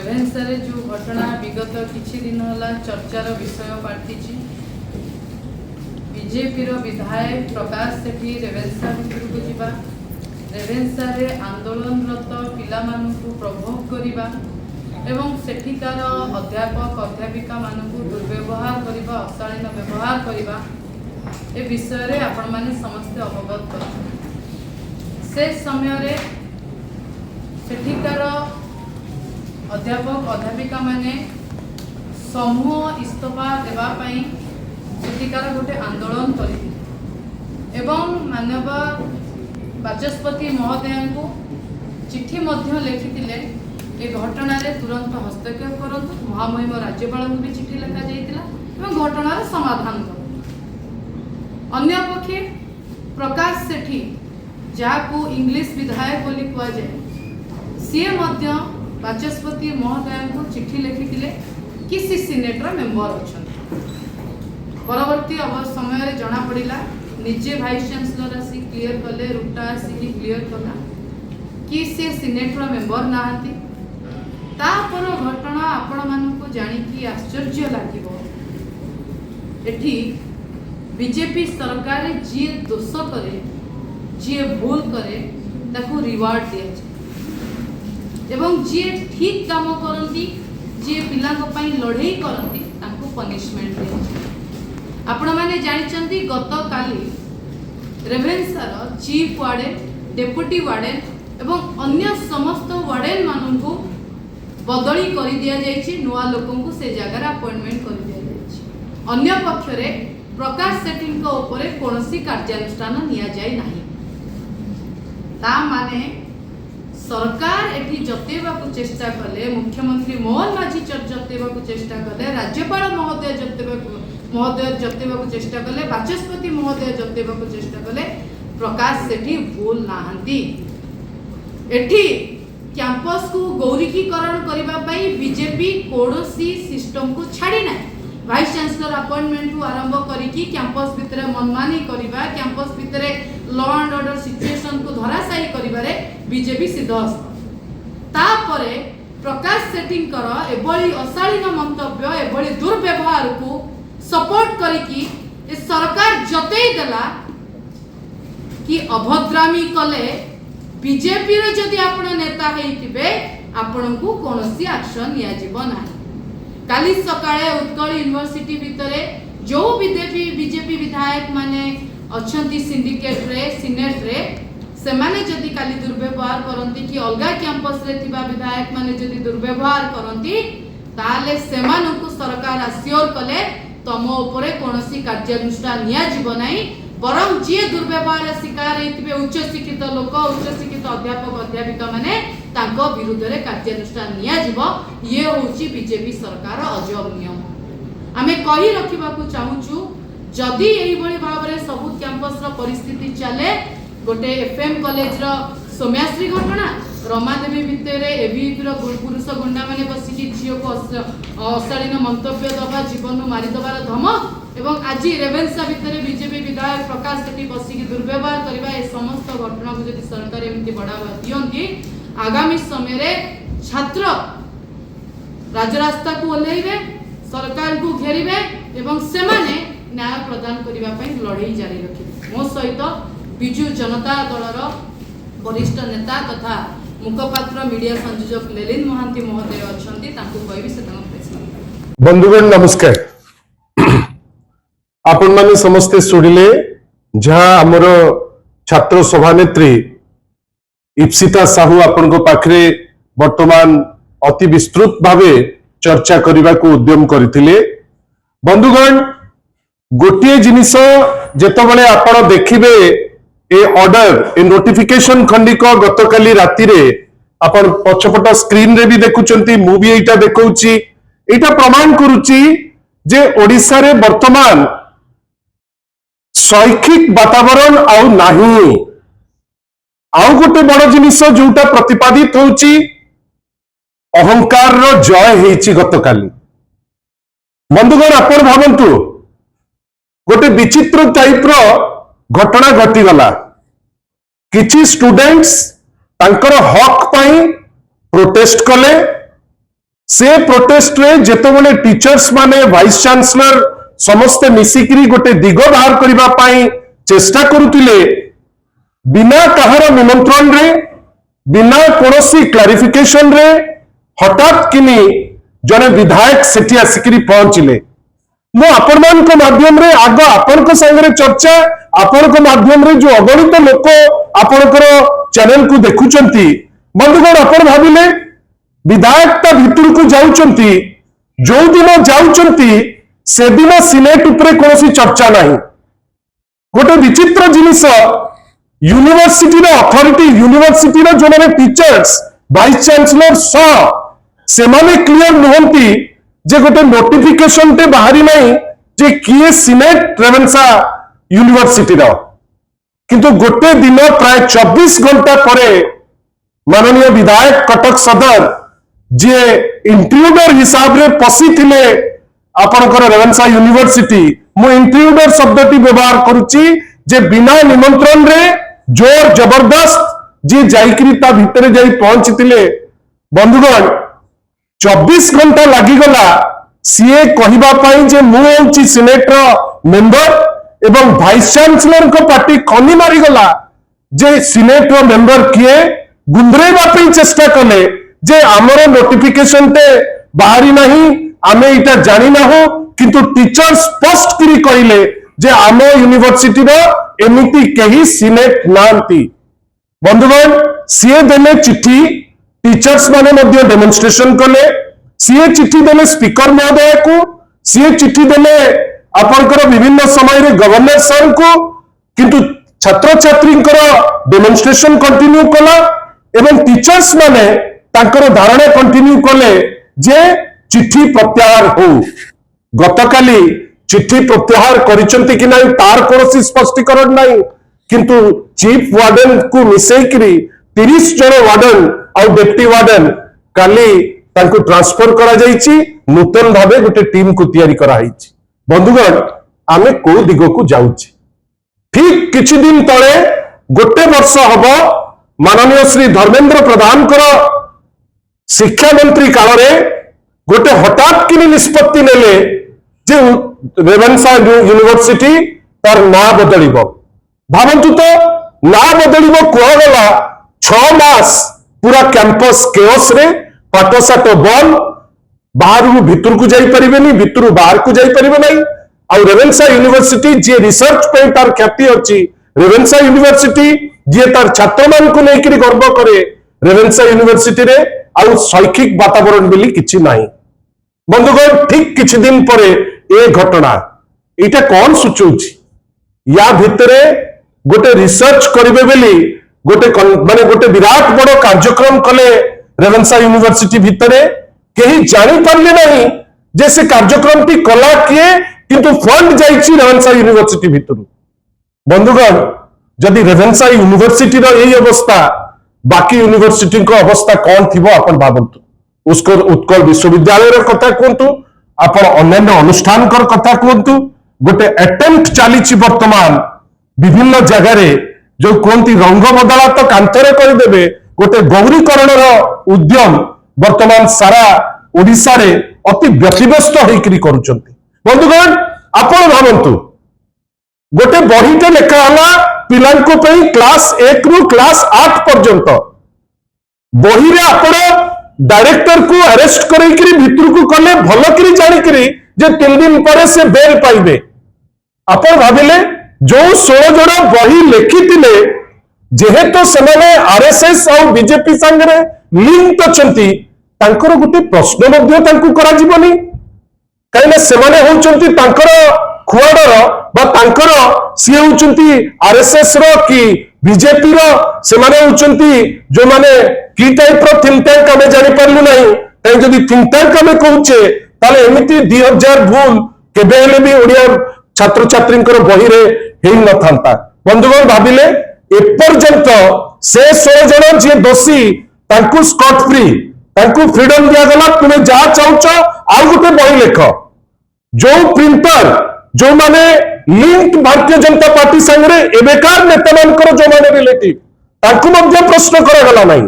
रेभेन्सा रे जो घटना विगत किछि दिन होला चर्चार विषय पाठिछि। बीजेपी रो विधायक प्रकाश सेठी रेभेन्सा भितर को जिबा, रेभेन्सा रे आंदोलनरत पिला मानकु प्रभोग करिबा एवं सेठिकार अध्यापक अध्यापिका मानकु दुर्व्यवहार करिबा, अशालीन व्यवहार करिबा ए विषय रे आपण माने समस्त अवगत कर। से समय रे सेठिकार अध्यापक अध्यापिका माने समूह इस्तफा देवा पई सेठिकार गोटे आंदोलन करिथिले एवं माननीय बाचस्पति महोदय को चिट्ठी मध्य लिखिथिले ए घटना रे तुरंत हस्तक्षेप करंतु। महामहिम राज्यपाल को भी चिट्ठी लिखा जाइतिला एवं घटनार समाधान करंतु। अन्य पक्षे प्रकाश सेठी जाकू इंग्लिश विधायक बोली कुआ जाए सी मध्य बाचस्पति महोदय को चिट्ठी लिखिथिले कि सी सिनेटर मेंबर अछन। परवर्ती समय जना पड़िला निजे वाइस चांसलर आसी क्लियर कले, रुटा आसी क्लियर कला कि सी सिनेटर मेंबर नाहंती। तापर घटना आपण मानकु जानी कि आश्चर्य लागिबो। एठी बीजेपी सरकार जी दोष करे, जी भूल करे ताकू रिवार्ड दिया जाए एवं जी ठीक काम करती, जी पिला लड़ाई करती ताकू पनिशमेंट दिया जाए। आपण माने जानिचंती गत काली रेभेन्सार चीफ वार्डन, डेप्यूटी वार्डन एवं अन्य समस्त वार्डन माननकु बदली कर दिया जायछि। नुआ लोकंकु से जगह अपॉइंटमेंट कर दिया जायछि। अन्य पक्षरे प्रकाश सेठी को ऊपर कोनोसी कार्यानुष्ठान निया जाय नाही। ता माने सरकार एठी जतेबा को चेष्टा कले, मुख्यमंत्री मोहन माझी जतेबा को चेष्टा कले, राज्यपाल महोदय जतेबा को चेष्टा कले, बाचस्पति महोदय जतेबा को चेष्टा कले, प्रकाश सेठी भूल नाहंती। एठी कैंपस को गौरीकीकरण करबा पई बीजेपी कोनोसी सिस्टम को छाड़ी ना। वाइस चांसलर अपॉइंटमेंट को आरंभ करिकी कैंपस भितरे मनमानी करिबा, कैंपस भितरे लॉ एंड ऑर्डर सिचुएशन को धराशायी करिबारे बीजेपी सिद्धहस्त। तापरे प्रकाश सेठींकर एभली अशालीन मंतव्य, एभली दुर्व्यवहार को सपोर्ट करिकी ए सरकार जतई देला कि अभद्रामी कले बीजेपी रे जदि आपण नेता हेइतिबे आपणकू कोनोसी एक्शन निया जीव नाही। काली सकाळे उत्कल यूनिवर्सिटी भितरे जो बीजेपी विधायक माने अच्छंती सिंडिकेट रे, सीनेट रे, से माने जदि काली दुर्व्यवहार करंती कि अलगा कैंपस रे थिबा विधायक माने जदि दुर्व्यवहार करंती ताले सेमानकु सरकार आश्योर कले तम ऊपर कोनोसी कार्यानुष्ठान निया जीव नाही। बरं जे दुर्व्यवहार शिकार हेतिबे उच्च शिक्षित लोक, उच्च शिक्षित अध्यापक अध्यापिका माने तांको विरुद्ध रे कार्यानुष्ठान निया जीव। ये होची बीजेपी सरकार अजब नियम। आमे कहि रखिबा को चाहूचु जदि एही बळी भाबरे सब कैंपस रो परिस्थिति चले, गोटे एफएम कॉलेज रो सोम्याश्री घटना, रमादेवी भितरे एबीपी रो पुरुष गुंडा माने बसिकी झियो को अशालीन मंतव्य दबा, जीवन मारी दबार धमक एवं आज रेभेन्सा भितरे बीजेपी विधायक प्रकाश सेठी बसिकी दुर्व्यवहार करबा, ए समस्त घटना को जदि सरकार एमती बढ़ावा दियंती आगामी समय रे छात्र राजरास्ता को ओल्लैबे, सरकार को घेरिबे एवं सेमाने न्याय प्रदान करिबा पई लड़ाई जारी रखिबे। मो सहित बिजू जनता दलर वरिष्ठ नेता तथा मुखपात्र मीडिया संयोजक लेलिन महांती महोदय अछंती, तांको कहबी से तांको प्रेस में। बंधुगण नमस्कार। आपण माने समस्ते सुडिले जहाँ आमर छात्र सभानेत्री इप्सिता साहू आपण को पाखरे वर्तमान अति विस्तृत भावे चर्चा करने को उद्यम करथिले। बंधुगण गोटे जिनिस जेतबेले आपण देखिबे ए ऑर्डर ए नोटिफिकेशन खंडिक गतकाली राति रे आपण पछपट स्क्रीन रे भी देखुचंती, मु भी एटा देखौची। एटा प्रमाण करूची जे ओडिसा रे वर्तमान शैक्षिक वातावरण आउ नाही। आउ गोटे बड़ जिनिस जोटा प्रतिपादित होची अहंकार रो जय हेची गतकाली। बंधुगण आपण भावंतु गोटे विचित्र टाइप रो घटना घटीगला। किछि स्टूडेंट्स तांकर हक पाई प्रोटेस्ट कले, से प्रोटेस्ट रे जेतेबेले टीचर्स माने वाइस चांसलर समस्ते मिसिकरी गोटे दिग बाहर करबा पाई चेष्टा करुतिले बिना कहार निमंत्रण रे बिना कोनोसी क्लारिफिकेशन रे हठात किनी जने विधायक सेठी आसिकरी पहुंचिले मु आपण मान को माध्यम रे आग आपण को संगे चर्चा आपण को माध्यम रे जो अगणित लोक आपणकर चैनल को देखुचंती बंधुगण आपण भाबिले विधायकता भितर को जाउचंती जो दिन जाउचंती से दिन सिनेट उपरे कोनोसी चर्चा नाही गोटे विचित्र जिनिस यूनिवर्सिटी रो अथॉरिटी यूनिवर्सिटी रो जो माने टीचर्स वाइस चांसलर से माने क्लियर नुहंती जे गोटे नोटिफिकेशन टे बाहरी नाही जे किए सिनेट रेवेन्सा यूनिवर्सिटी रो किंतु गोटे दिन प्राय 24 घंटा परे माननीय विधायक कटक सदर जे इंट्रूडर हिसाब रे पसी थिले आपनकर रेवेन्सा यूनिवर्सिटी मु इंट्रूडर शब्दटी व्यवहार करूची जे बिना निमंत्रण रे जोर जबरदस्त जे जाइकरी ता भितरे जाई पहुंचतिले बंधुगण 24 घंटा लागिगला सीए कहिबा पाई जे मु होची सिनेट रो मेंबर एवं वाइस चांसलर को पार्टी खनी मारी गला जे सिनेट रो मेंबर किए गुंद्रेबा पे चेष्टा कले जे हमरो नोटिफिकेशन ते बाहरी नहीं आमे इटा जानि ना हो किंतु टीचर स्पष्ट करी कहिले जे आम यूनिवर्सिटी रो एमिति केही सिनेट नांती बंधुगण सीए देले चिट्ठी टीचर्स माने मध्य डेमोन्स्ट्रेशन कले सीए चिट्ठी देले स्पीकर महोदय को सीए चिट्ठी देले आपनकर विभिन्न समय रे गवर्नर सर को किंतु छात्र छात्री डेमोन्स्ट्रेशन कंटिन्यू कला एवं टीचर्स माने तांकर धारणा कंटिन्यू कले जे चिट्ठी प्रत्याहार हो गतकाली चिट्ठी प्रत्याहार करिसंती कि नाही तार कोनोसी स्पष्टीकरण नाही किंतु चीफ वार्डन को मिसेकरी 30 जन वार्डन और डेप्टी वार्डन काली तांको ट्रांसफर करा जाईची नूतन भाबे गोटे टीम को तैयारी करा हाईची बंधुगण आमे को दिगो को जाउची ठीक किछि दिन तळे गोटे वर्ष हबो माननीय श्री धर्मेंद्र प्रधान करो शिक्षा मंत्री काल रे गोटे हठात कि निष्पत्ति नेले जे रेवेन्सा यूनिवर्सिटी तार ना बदलिबो भावंतु तो ना बदलिबो कहगला 6 मास पूरा कैंपस केओस रे पाठशाठ बंद बाहर भीतर को जाई परिबेनी भीतर बाहर को जाई परिबे नहीं आ रेवेन्सा यूनिवर्सिटी जे रिसर्च पे तार ख्याति अछि रेवेन्सा यूनिवर्सिटी जे तार छात्र मान को लेकरी गर्व करे रेवेन्सा यूनिवर्सिटी रे आ शैक्षिक वातावरण बोली किछि नाही बंधुगण ठीक किछि दिन परे ए घटना एटा कौन सूचौछि या भितरे गोटे रिसर्च करिवे बेली गोटे माने गोटे विराट बड़ कार्यक्रम कले रेवेन्सा यूनिवर्सिटी भितरे केही जानि पारले नाही जे से कार्यक्रम टी कला किए किंतु फंड जाइछि रेवेन्सा यूनिवर्सिटी भितरु बंधुगण जदि रेवेन्सा यूनिवर्सिटी रो एई अवस्था बाकी यूनिवर्सिटी को अवस्था कौन थिबो अपन भाबंतु उसको उत्कल विश्वविद्यालय रो कथा कोंतु अपन अन्य अनुष्ठान कर कथा कोंतु गोटे अटेम्प्ट चली वर्तमान विभिन्न जगह रे जो कोंती रंग बदला तो कांतरे कर देबे गोटे गौरीकरण उद्यम वर्तमान सारा ओडिसा रे अति व्यतिव्यस्त होइकरी करूचंती बंधुगण आपण भाबंतु गोटे बहीटे लेखा हला पिलांको पई क्लास 1 रु क्लास 8 पर्यंत बही रे आपण डायरेक्टर को अरेस्ट करैकरी भितर को कले भलो करी जानि करी जे 3 दिन परे से बेल पाइबे आपण भाबिले जो 16 जण बही लेखितिले जेहेतु सेमाने आरएसएस और बीजेपी संगे लिंक अछंती तांकर गोटे प्रश्न मध्य तांको करा जीवनी काइना सेमाने होचंती तांकर खुआडर बा तांकर सी होचंती आरएसएस रो कि बीजेपी रो सेमाने होचंती जो माने की टाइप रो थिंक टैंक हमें जानि परलु नहीं ताई जदी थिंक टैंक हमें कहूचे ताले एमिति 2000 भूल केबे हेले भी ओडिया छात्र छात्री बही रे हेई न थांता बंधुगण भाबिले एपर्यंत से 16 जन जे दोषी तांकु स्कॉट फ्री तांकु फ्रीडम दिया गला तुमे जा चाहूच आ गोटे बही लेख जो प्रिंटर जो माने लिंक भारतीय जनता पार्टी संगे एबेकार नेता मानकर जो माने रिलेटिव तांकु मध्य प्रश्न करा गला नहीं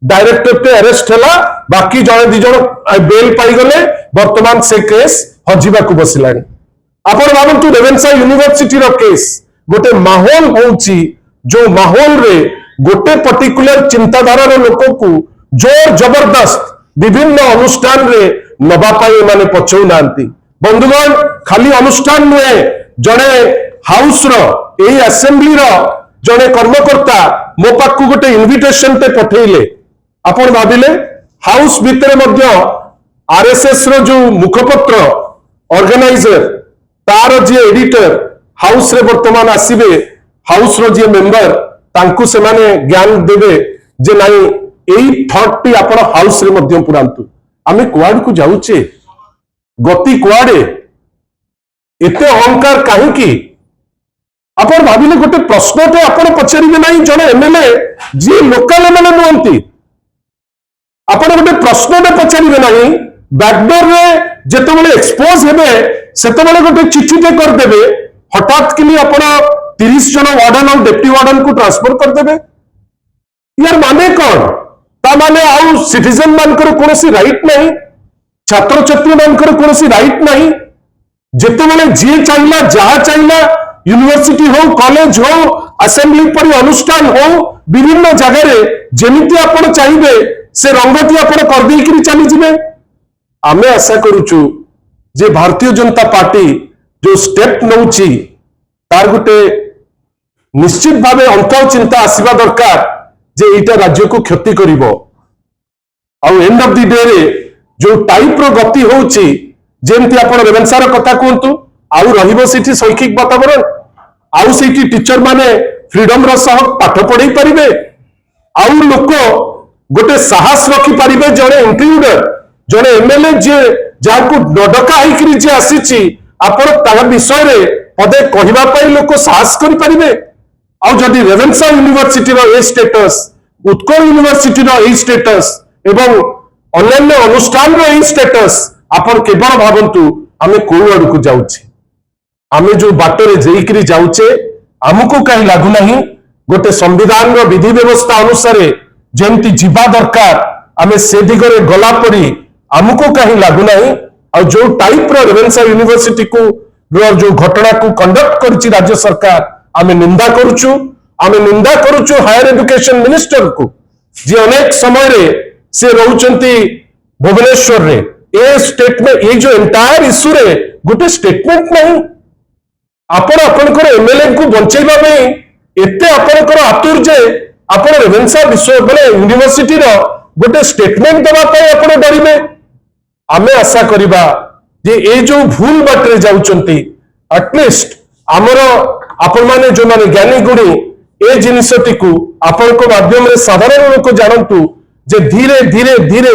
डायरेक्टरेट अरेस्ट है बाकी जड़े दी जन बेल पाईगले वर्तमान से केस हजिबा बसला आपण भावतु रेवेन्सा यूनिवर्सिटी केस गोटे माहौल होउची जो माहौल रे गोटे पर्टिकुलर चिंताधारा लोक को जोर जबरदस्त विभिन्न अनुष्ठान रे नबा पाई माने पछौ नांती बंधुगण खाली अनुष्ठान नुहे जड़े हाउस रो असेंबली रो जड़े कर्मकर्ता मो पाक गोटे इनविटेशन ते पठेले आपण भाविले हाउस भितर मध्य आरएसएस रो जो मुखपत्र ऑर्गेनाइजर तार जी एडिटर हाउस रे वर्तमान आसीबे हाउस रो जी मेंबर तांकु से माने ज्ञान देबे जे नाही एई थॉट टी आपण हाउस रे मध्य पुरांतु आमे कुआड को जाउचे गति कुआडे एते अहंकार काहे की आपण भाबिले गोटे प्रश्नटे आपण पचारिबे नाही जने एमएलए जी लोकल एमएलए नुहंती आपण गोटे प्रश्नटे पचारिबे नाही बैकडोर रे जेतेबेले एक्सपोज हेबे सेतेबेले गोटे चिठीटे कर देबे हठात किनी आपण 30 जन वार्डन और डेप्टी वार्डन को ट्रांसफर कर देबे यार माने कोन ता माने आउ सिटीजन मानकर कोनोसी राइट नाही छात्र छात्री मानकर कोनोसी राइट नाही जेतेबेले जे चाइला जहा चाइला यूनिवर्सिटी हो कॉलेज हो असेंबली परि अनुष्ठान हो विभिन्न जगह रे जेमिति आपण चाहिबे से रंगती आपण कर देई कि चली जिवे आमे आशा करूछु जे भारतीय जनता पार्टी जो स्टेप नउची तार गुटे निश्चित भावे अंतर चिंता आसीबा दरकार जे एटा राज्य को क्षति करिवो आउ एंड ऑफ द डे रे जो टाइप रो गति होउची जेमति आपण रेवेन्सा रो कथा कहंतु आउ रहिबो सिठी शैक्षिक वातावरण आउ सिठी टीचर माने फ्रीडम रो सह पाठ पढ़ई परिबे आउ लोक गोटे साहस रखी पारिबे जड़े इंक्लूडर जड़े एमएलए जे जाको डडका होइकरी जे आसीची आपण ता विषय रे पदे कहिबा पई लोक साहस करि परिबे आउ जदि रेवेन्सा यूनिवर्सिटी रो ए स्टेटस उत्कल यूनिवर्सिटी रो ए स्टेटस एवं अन्य अनुष्ठान रो ए स्टेटस आपण केवल भावंतु आमे कोउ आडू को जाउछी आमे जो बाटरे जेइकरी जाउचे हमको कहीं लागू नहीं गोटे संविधान रो विधि व्यवस्था अनुसार जेमती जीवा दरकार आमे से दिगरे गला परी हमको कहीं लागू नहीं और जो टाइप रो रेवेन्सा यूनिवर्सिटी को जो घटना को कंडक्ट करछि राज्य सरकार आमे निंदा करूछु हायर एजुकेशन मिनिस्टर को जे अनेक समय रे से रहउचंती भुवनेश्वर रे ए स्टेटमेंट ये जो एंटायर इश्यू रे गोटे स्टेटमेंट नहीं आपण आपनकर एमएलए को बंचैबा में एते आपनकर आतुर जे आपण रेवेन्सा विश्व बले यूनिवर्सिटी रो गोटे स्टेटमेंट देबा पई आपण डरिबे आमे आशा करिबा जे ए जो भूल बाटरे जाउचंती एटलीस्ट हमर आपण माने जो माने ज्ञानी गुणी ए जिनिसटी को आपण को माध्यम रे साधारण लोक जानंतु जे धीरे धीरे धीरे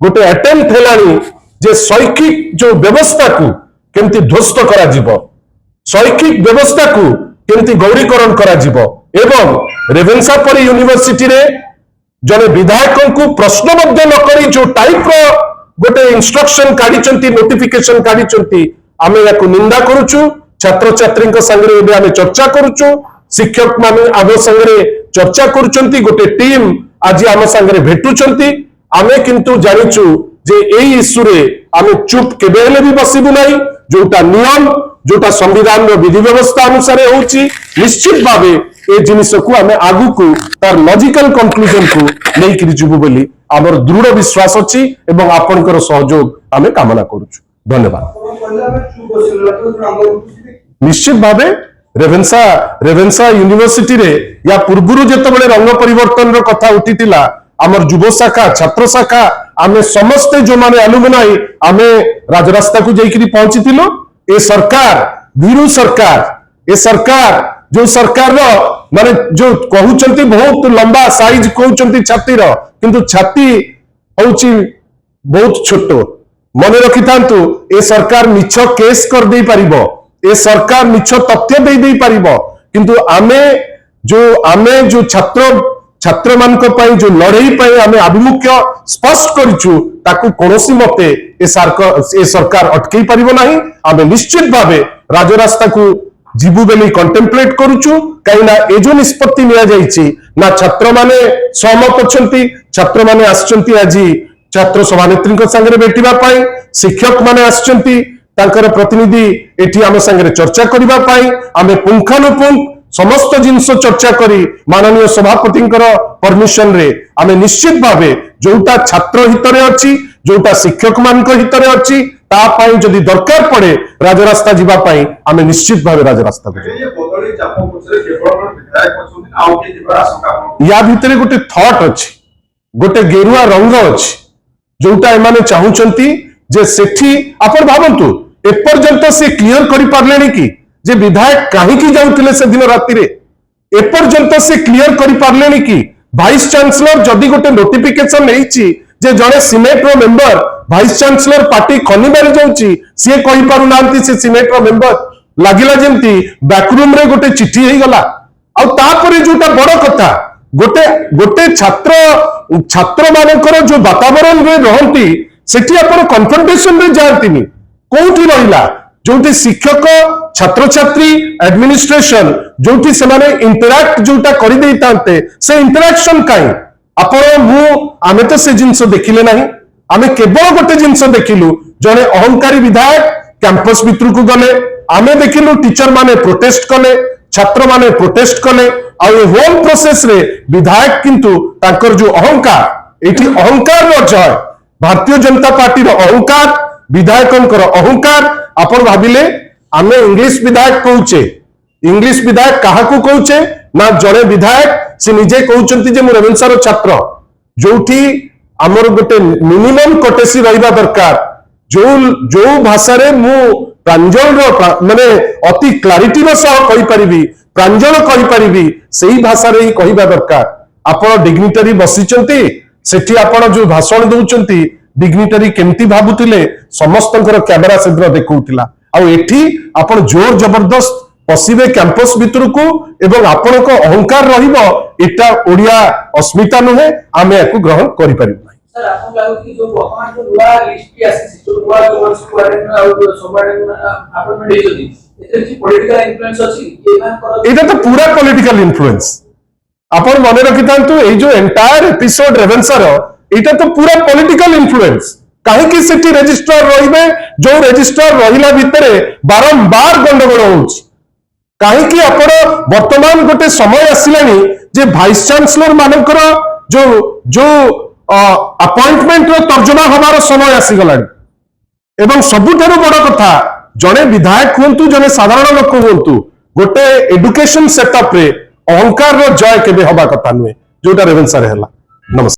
गोटे अटेम्प्ट हेलानी जे शैक्षिक जो व्यवस्था को केमती ध्वस्त करा जिवो शैक्षिक व्यवस्था को केमती गौरीकरण करा जिवो एवं रेवेन्सा परी यूनिवर्सिटी रे जने विधायक को प्रश्न मध्य न करी जो टाइप रो गोटे इंस्ट्रक्शन काढिचंती नोटिफिकेशन काढिचंती आमे याको निंदा करूछु छात्र छात्री संगे एबे आमे चर्चा करूछु शिक्षक माने आगो संगे चर्चा करूचंती गोटे टीम आज आम संगे भेटुचंती आमे किंतु जानिछु जे एई इश्यू रे आमे चुप केबे हेले भी बसिबु नाही जोटा नियम जोटा संविधान रो विधि व्यवस्था अनुसार होउची निश्चित भावे ए जिनिस को आमे आगु को तार लॉजिकल कंक्लूजन को नै करि जुबु बोली हमर दृढ़ विश्वास अछि एवं आपनकर सहयोग आमे कामना करूछु धन्यवाद निश्चित भावे रेवेन्सा यूनिवर्सिटी रे या पूर्वरु जेतबेले रंग परिवर्तन रो कथा उठितिला हमर युव शाखा छात्र शाखा आमे समस्त जो माने अलुमनाई आमे राजरास्ता को जाइकरी पहुंचीतिलो ए सरकार भीरू सरकार ए सरकार जो सरकार रो माने जो कहउचंती बहुत लंबा साइज कहउचंती छाती रो किंतु छाती होउची बहुत छोटो मन रखि थांतु ए सरकार मिछ केस कर दे परिबो ए सरकार मिछ तथ्य दे दे परिबो किंतु आमे जो छात्र मानक पई जो लड़ाई पई आमे अभिमुख्य स्पष्ट करिछु ताकू कोनोसी मते ए सरकार अटकई परिबो नाही आमे निश्चित भावे राजरास्ता को जीवु बेली कंटेम्पलेट करूछु कहीं ना ए जो निष्पत्ति निया जाइछि ना छात्र माने सहमत अछंती छात्र माने आछंती आज छात्र सभानेत्री संगे भेटिबा पाई शिक्षक माने आछंती तांकर प्रतिनिधि एठी आम संगे चर्चा करबा पाई आमे पुंखानुपुंख समस्त जिनस चर्चा करी माननीय सभापति परमिशन रे आमे निश्चित भावे जोटा छात्र हित रे अछि जोटा शिक्षक मान हित रे अछि ता पाई जदि दरकार पड़े राजरास्ता जीवा पाई आमे निश्चित भावे राजरास्ता या भितरे गोटे थॉट अछि गोटे गेरुआ रंग अछि जोटा एमाने चाहुचंती जे सेठी आपण भाबंतु एपर्यंत से क्लियर करि पारलेनी कि जे विधायक कहीं जाऊले से दिन राति एपर्यंत से क्लियर करि पारलेनी कि भाइस चांसलर जदि गोटे नोटिफिकेशन नहीं जे जड़े सिनेट रो मेंबर भाइस चांसलर पार्टी खनि बारी जाउची से कहि पारु नांती से सिनेट रो मेंबर लागिला जेंती बैकरूम रे गोटे चिट्ठी हे गला आ तापरे जोटा बड़ कथा गोटे गोटे छात्र मानकर जो वातावरण रे रहंती सेठी आपण कन्फ्रंटेशन रे जानतीनी कोठी रहिला जोटी शिक्षक छात्र छात्री एडमिनिस्ट्रेशन जोटी से माने इंटरैक्ट जोटा करि देइतांते से इंटरैक्शन काई आपण मु आमे तो से जिंस देखिले नाही आमे केवल गोटे जिंस देखिलु जने अहंकारी विधायक कैंपस भितर को गले आमे देखिलु टीचर माने प्रोटेस्ट कले छात्र माने प्रोटेस्ट कले आ ए होल प्रोसेस रे विधायक किंतु ताकर जो अहंकार एठी अहंकार रो जय भारतीय जनता पार्टी रो अहंकार विधायकंकर अहंकार आपण भाबिले आमे इंग्लिश विधायक कहूचे इंग्लिश विधायक काहाकू कहूचे ना जड़े विधायक से निजे कहउचंती जे मु रेवेन्सा रो छात्र जोठी हमर गोटे मिनिमम कटेसी रहिबा दरकार जो भाषा रे मु प्रांजल रो माने अति क्लैरिटी रो सह कहि परिबी प्रांजल कहि परिबी सेही भाषा रे ही कहिबा दरकार आपण डिग्निटरी बसिचंती सेठी आपण जो भाषण दउचंती डिग्निटरी केमती भाबुतिले समस्तंकर कैमरा सेद्र देखौतिला आ एठी आपण जोर जबरदस्त पसिबे कैंपस भितर को एवं आपण को अहंकार रहिबो एटा ओडिया अस्मिता नुहे आमे याकू ग्रहण करि परिबो नै सर आपन लागो कि जो वर्तमान जो नया लिस्ट की आसी जो नया जो वर्ष क्वारंटाइन आउ सोमवार अपॉइंटमेंट हेजोती एते कि पॉलिटिकल इन्फ्लुएंस अछि एटा तो पूरा पॉलिटिकल इन्फ्लुएंस आपण मने रखितांतु ए जो एंटायर एपिसोड रेवेन्सा रो एटा तो पूरा पॉलिटिकल इन्फ्लुएंस कहीं कि सेठी रजिस्ट्रार रहिबे जो रजिस्ट्रार रहिला भितरे बारंबार गंडगोल होउछि कहीं कि आपण वर्तमान गोटे समय आसिलानी जे वाइस चांसलर मानकर जो जो अपॉइंटमेंट रो तर्जमा हमार समय आसी गलानी एवं सबुठारु बड़ कथा जने विधायक हुंतु जने साधारण लोक हुंतु गोटे एजुकेशन सेटअप रे अहंकार रो जय केबे हबा कथा नुहे जोटा रेवेन्सा रे हला नमस्कार।